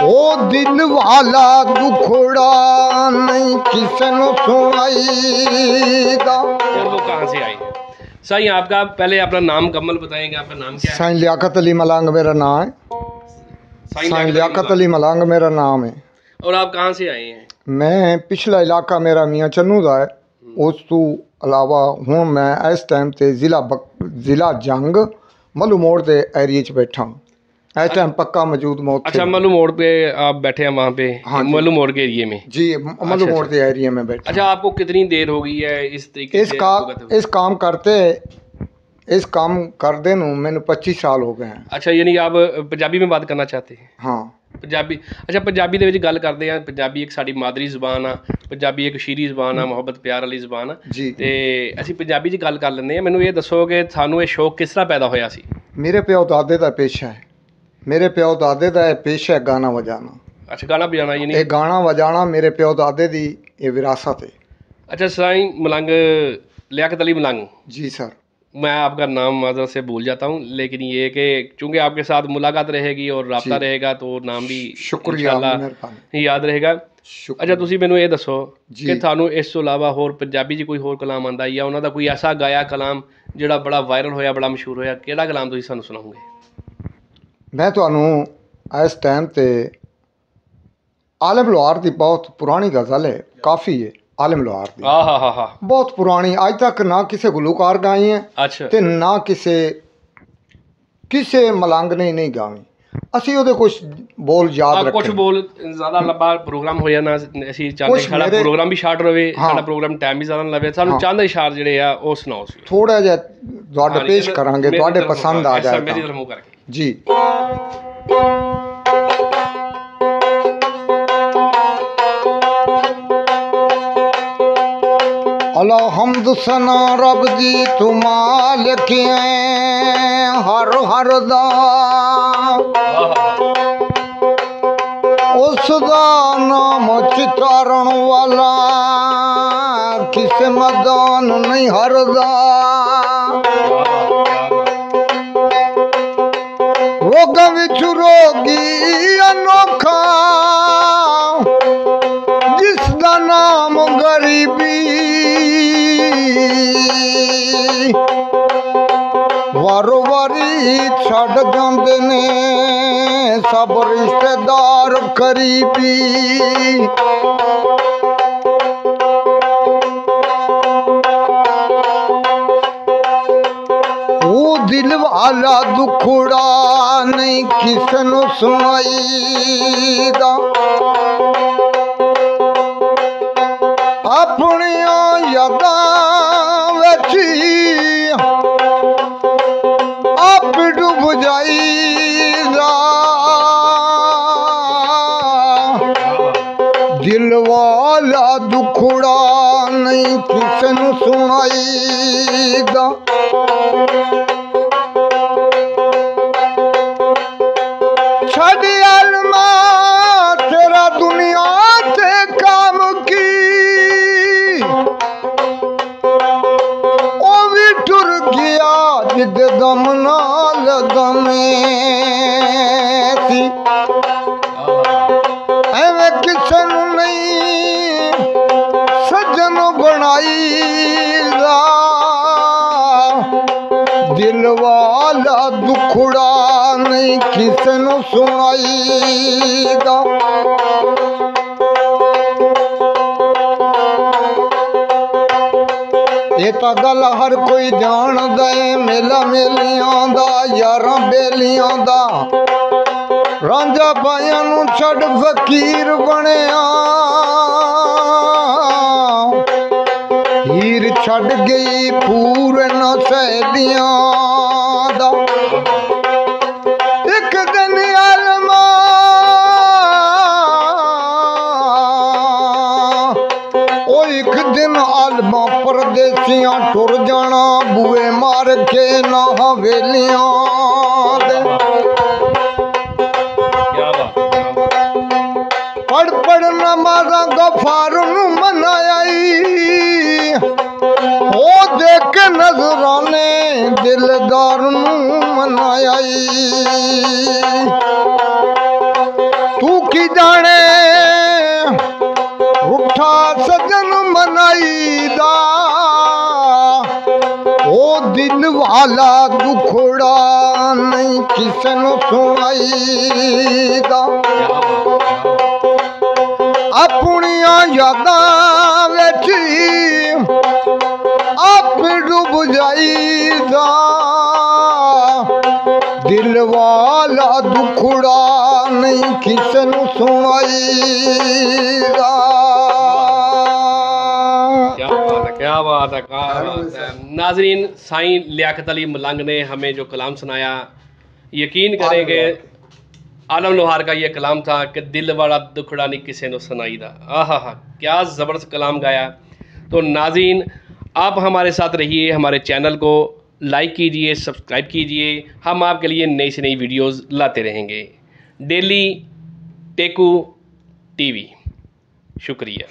ओ दिल वाला दुखड़ा नहीं किसी ने सुनाईदा। वो कहाँ से आई है? साईं आपका पहले अपना नाम कमल बताएंगे, आपका नाम क्या है? साईं लियाकत अली मलंग मेरा नाम है। साईं लियाकत अली मलंग मेरा नाम है। और आप कहाँ से आए हैं? मैं पिछला इलाका मेरा मियाँ चन्नू का है। उस तो अलावा हूँ मैं इस टाइम ते जिला जंग मलू मोड़ के एरिए च बैठा हूँ। इस टाइम पक्का मौजूद मौत। अच्छा, मल्लू मोड़ पे आप बैठे हैं वहाँ पे? हाँ, मल्लू मोड़ के एरिए में जी, मल्लू मोड़ के एरिया में बैठे। अच्छा, आपको कितनी देर हो गई है इस तरीके से? इस काम करते नूं मैंने 25 साल हो गए हैं। अच्छा, यानी आप पंजाबी में बात करना चाहते हैं? हाँ, पंजाबी। अच्छा, पंजाबी ਦੇ ਵਿੱਚ ਗੱਲ ਕਰਦੇ ਆ। ਪੰਜਾਬੀ ਇੱਕ ਸਾਡੀ ਮਾਦਰੀ ਜ਼ੁਬਾਨ ਆ, ਪੰਜਾਬੀ ਇੱਕ ਸ਼ੀਰੀ ਜ਼ੁਬਾਨ ਆ, ਮੁਹੱਬਤ ਪਿਆਰ ਵਾਲੀ ਜ਼ੁਬਾਨ ਆ ਜੀ। ਤੇ ਅਸੀਂ ਪੰਜਾਬੀ 'ਚ ਗੱਲ ਕਰ ਲੈਂਦੇ ਆ। ਮੈਨੂੰ ਇਹ ਦੱਸੋ ਕਿ ਤੁਹਾਨੂੰ ਇਹ ਸ਼ੌਕ ਕਿਸ ਤਰ੍ਹਾਂ ਪੈਦਾ ਹੋਇਆ ਸੀ? ਮੇਰੇ ਪਿਓ ਦਾਦੇ ਦਾ ਪੇਸ਼ਾ ਹੈ। ਮੇਰੇ ਪਿਓ ਦਾਦੇ ਦਾ ਇਹ ਪੇਸ਼ਾ ਹੈ ਗਾਣਾ ਵਜਾਣਾ। ਅੱਛਾ, गाना बजाना यानी ਇਹ ਗਾਣਾ ਵਜਾਣਾ ਮੇਰੇ ਪਿਓ ਦਾਦੇ ਦੀ ਇਹ ਵਿਰਾਸਤ है। अच्छा साईं मलंग लियाकत अली मलंग जी सर। मैं आपका नाम माजरत से भूल जाता हूँ, लेकिन ये कि चूँकि आपके साथ मुलाकात रहेगी और राब्ता रहेगा तो नाम भी शुक्रिया याद रहेगा। अच्छा, ਤੁਸੀਂ ਮੈਨੂੰ ਇਹ ਦੱਸੋ ਕਿ ਤੁਹਾਨੂੰ ਇਸ ਤੋਂ ਇਲਾਵਾ ਹੋਰ ਪੰਜਾਬੀ 'ਚ ਕੋਈ ਹੋਰ ਕਲਾਮ ਆਉਂਦਾ ਜਾਂ ਉਹਨਾਂ ਦਾ ਕੋਈ ਐਸਾ ਗਾਇਆ ਕਲਾਮ ਜਿਹੜਾ ਬੜਾ ਵਾਇਰਲ ਹੋਇਆ, ਬੜਾ ਮਸ਼ਹੂਰ ਹੋਇਆ? ਕਿਹੜਾ ਕਲਾਮ ਤੁਸੀਂ ਸਾਨੂੰ ਸੁਣਾਓਗੇ? ਮੈਂ ਤੁਹਾਨੂੰ ਇਸ ਟਾਈਮ ਤੇ ਆਲਮ ਲੋਹਾਰ ਦੀ ਬਹੁਤ ਪੁਰਾਣੀ ਗਜ਼ਲ ਹੈ, ਕਾਫੀ ਹੈ आलम लोहार दी। हाँ, बहुत पुरानी, आज तक ना किसी गुलूकार गाई है। अच्छा। ते ना किसे मलंग ने नहीं गावी। असी ਉਹਦੇ ਕੁਝ ਬੋਲ ਯਾਦ ਰੱਖੇ। ਕੁਝ ਬੋਲ ਜ਼ਿਆਦਾ ਲੰਬਾ ਪ੍ਰੋਗਰਾਮ ਹੋ ਜਾਣਾ, ਅਸੀਂ ਚਾਹੁੰਦੇ ਸਾਡਾ ਪ੍ਰੋਗਰਾਮ ਵੀ ਸ਼ਾਰਟ ਰਵੇ, ਸਾਡਾ ਪ੍ਰੋਗਰਾਮ ਟਾਈਮ ਵੀ ਜ਼ਿਆਦਾ ਨਾ ਲਵੇ। ਸਾਨੂੰ ਚੰਦ ਇਸ਼ਾਰ ਜਿਹੜੇ ਆ ਉਹ ਸੁਣਾਓ। ਥੋੜਾ ਜਿਹਾ ਤੁਹਾਡੇ ਪੇਸ਼ ਕਰਾਂਗੇ, ਤੁਹਾਡੇ ਪਸੰਦ ਆ ਜਾਏ ਮੇਰੀ ਤਰਫੋਂ ਕਰਕੇ ਜੀ। अल्लाह हमद सना रब दी तू मालिक हर हर दा, उस दा नाम चितारण वाला किसे मदान नहीं हरदा। रोग विच रोगी अनोखा जिसदा नाम गरीबी, वारो वारी छड़ जांदे ने सब रिश्तेदार करीबी। वो दिल वाला दुखड़ा नहीं किसे नु सुनाईदा। अपनिया यादां आप डूब जाईदा। दिल वाला दुखड़ा नहीं किसे नु सुनाईदा। छड़ आलमा तेरा दुनिया ते काम की, ओ भी टुर गया जिद दम नाल दमे सी। एवें किसे नू नहीं सजन बनाईदा। दिल वाला दुखड़ा नहीं किसे नू सुनाईदा। ये तो गल हर कोई जान दे, मेला मेलियां दा यारां बेलियां दा। रांझा पाया नू छड़ फकीर बनिया, हीर छड़ गई पूरे न सहेलियां दा। एक दिन आलमा ओ एक दिन आलमा परदेसियां टुर जाना, बुए मार के ना हवेलियां दे। पढ़ पढ़ नमाज़ां गफार नू मनाई, हो देख नजराने दिलदार नू मनाई। तू की जाने उठा सजन मनाईदा ओ दिल वाला दुखड़ा नहीं किसे नु सुनाईदा अपनिया यादां विच आप डूब जाईदा दिल वाला दुखड़ा नहीं किसे नु सुनाईदा। क्या बात है, क्या बात है। नाजरीन, साईं लियाकत अली मलंग ने हमें जो कलाम सुनाया, यकीन करेंगे आलम लोहार का ये कलाम था कि दिल वाला दुखड़ा नहीं किसी ने सुनाईदा। आहा हा, क्या ज़बरदस्त कलाम गाया। तो नाज़रीन, आप हमारे साथ रहिए, हमारे चैनल को लाइक कीजिए, सब्सक्राइब कीजिए। हम आपके लिए नई से नई वीडियोस लाते रहेंगे। डेली टेकू टीवी। शुक्रिया।